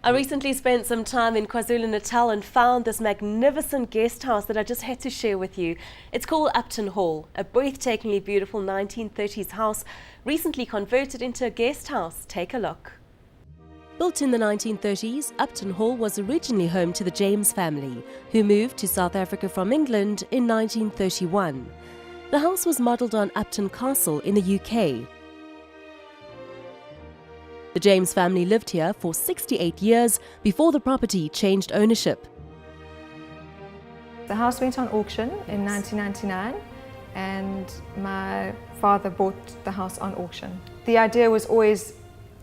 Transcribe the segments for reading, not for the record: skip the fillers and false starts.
I recently spent some time in KwaZulu-Natal and found this magnificent guest house that I just had to share with you. It's called Upton Hall, a breathtakingly beautiful 1930s house recently converted into a guest house. Take a look. Built in the 1930s, Upton Hall was originally home to the James family, who moved to South Africa from England in 1931. The house was modelled on Upton Castle in the UK. The James family lived here for 68 years before the property changed ownership. The house went on auction in 1999 and my father bought the house on auction. The idea was always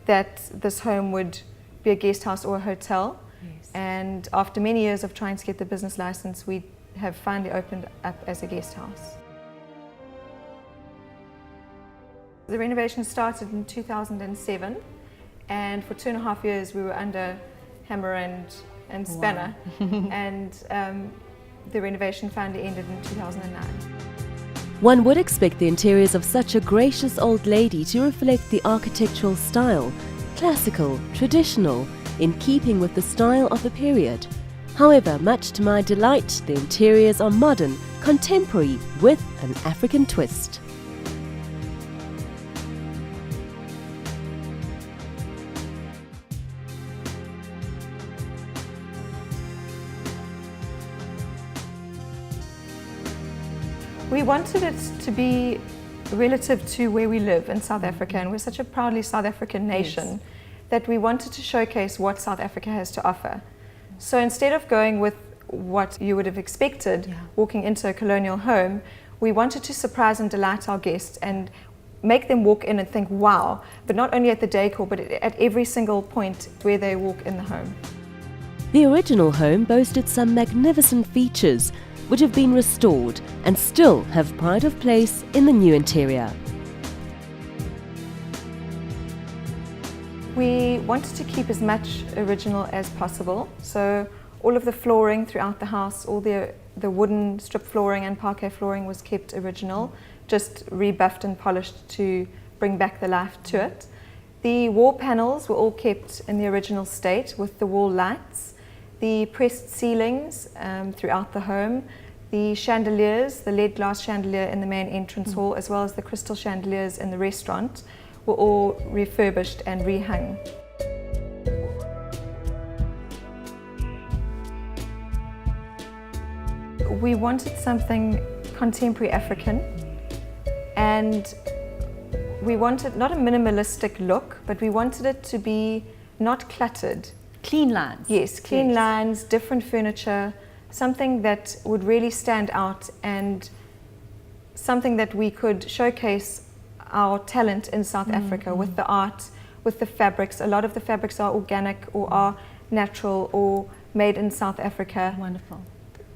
that this home would be a guest house or a hotel. Yes. And after many years of trying to get the business license, we have finally opened up as a guest house. The renovation started in 2007. And for 2.5 years we were under hammer and spanner. Wow. And the renovation finally ended in 2009. One would expect the interiors of such a gracious old lady to reflect the architectural style, classical, traditional, in keeping with the style of the period. However, much to my delight, the interiors are modern, contemporary, with an African twist. We wanted it to be relative to where we live in South Africa, and we're such a proudly South African nation. Yes. That we wanted to showcase what South Africa has to offer. So instead of going with what you would have expected walking into a colonial home, we wanted to surprise and delight our guests and make them walk in and think, wow, but not only at the decor, but at every single point where they walk in the home. The original home boasted some magnificent features which have been restored and still have pride of place in the new interior. We wanted to keep as much original as possible, so all of the flooring throughout the house, all the wooden strip flooring and parquet flooring was kept original, just rebuffed and polished to bring back the life to it. The wall panels were all kept in the original state with the wall lights, the pressed ceilings throughout the home, the chandeliers, the lead glass chandelier in the main entrance hall, as well as the crystal chandeliers in the restaurant, were all refurbished and rehung. We wanted something contemporary African, and we wanted not a minimalistic look, but we wanted it to be not cluttered. Clean lines. Yes, clean lines, different furniture, something that would really stand out and something that we could showcase our talent in South Africa with the art, with the fabrics. A lot of the fabrics are organic or are natural or made in South Africa. Wonderful.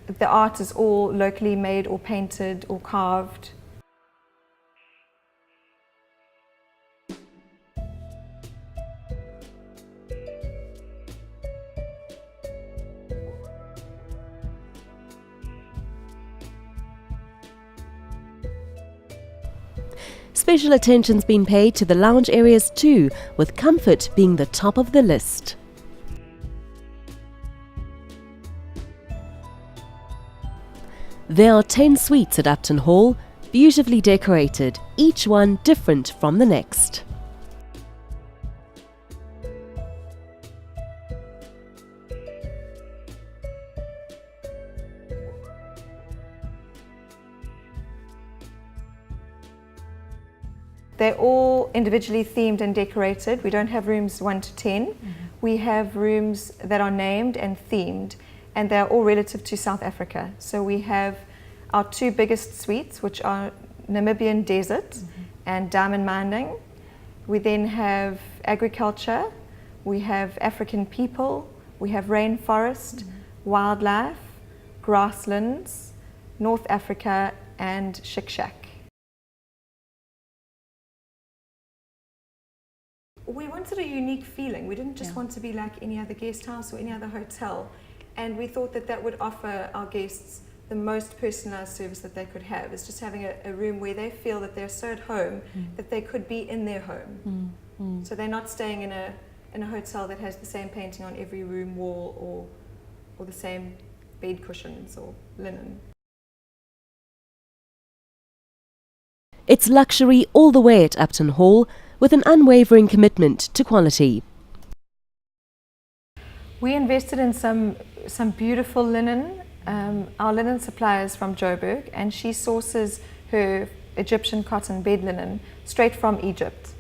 The art is all locally made or painted or carved. Special attention's been paid to the lounge areas too, with comfort being the top of the list. There are 10 suites at Upton Hall, beautifully decorated, each one different from the next. They're all individually themed and decorated. We don't have rooms 1 to 10. We have rooms that are named and themed, and they're all relative to South Africa. So we have our 2 biggest suites, which are Namibian desert and diamond mining. We then have agriculture, we have African people, we have rainforest, wildlife, grasslands, North Africa, and Shik Shack. We wanted a unique feeling. We didn't just want to be like any other guest house or any other hotel. And we thought that that would offer our guests the most personalized service that they could have, is just having a room where they feel that they're so at home that they could be in their home. So they're not staying in a in a hotel that has the same painting on every room wall or the same bed cushions or linen. It's luxury all the way at Upton Hall, with an unwavering commitment to quality. We invested in some beautiful linen. Our linen supplier is from Joburg, and she sources her Egyptian cotton bed linen straight from Egypt.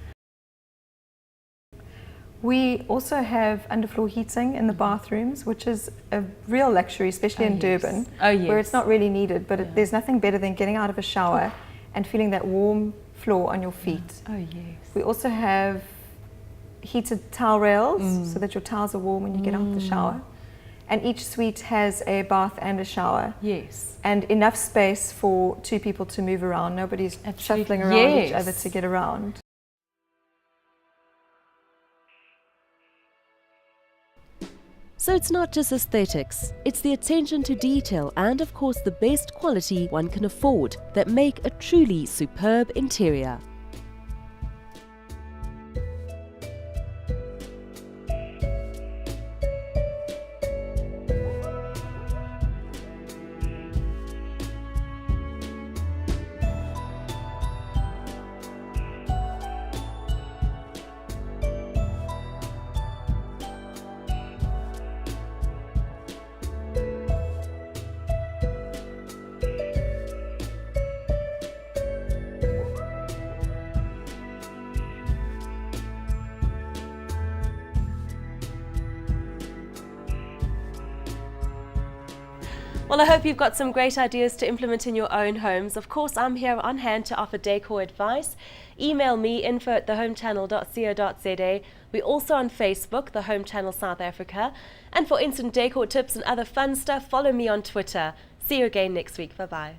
We also have underfloor heating in the bathrooms, which is a real luxury, especially in Durban, where it's not really needed, but there's nothing better than getting out of a shower and feeling that warm floor on your feet. Oh yes. We also have heated towel rails so that your towels are warm when you get out of the shower. And each suite has a bath and a shower. Yes. And enough space for two people to move around. Nobody's shuffling around each other to get around. So it's not just aesthetics, it's the attention to detail and of course the best quality one can afford that make a truly superb interior. Well, I hope you've got some great ideas to implement in your own homes. Of course, I'm here on hand to offer decor advice. Email me info@thehomechannel.co.za. We're also on Facebook, The Home Channel South Africa. And for instant decor tips and other fun stuff, follow me on Twitter. See you again next week. Bye-bye.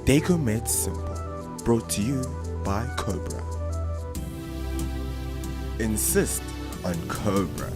Decor Made Simple, brought to you by Cobra. Insist on Cobra.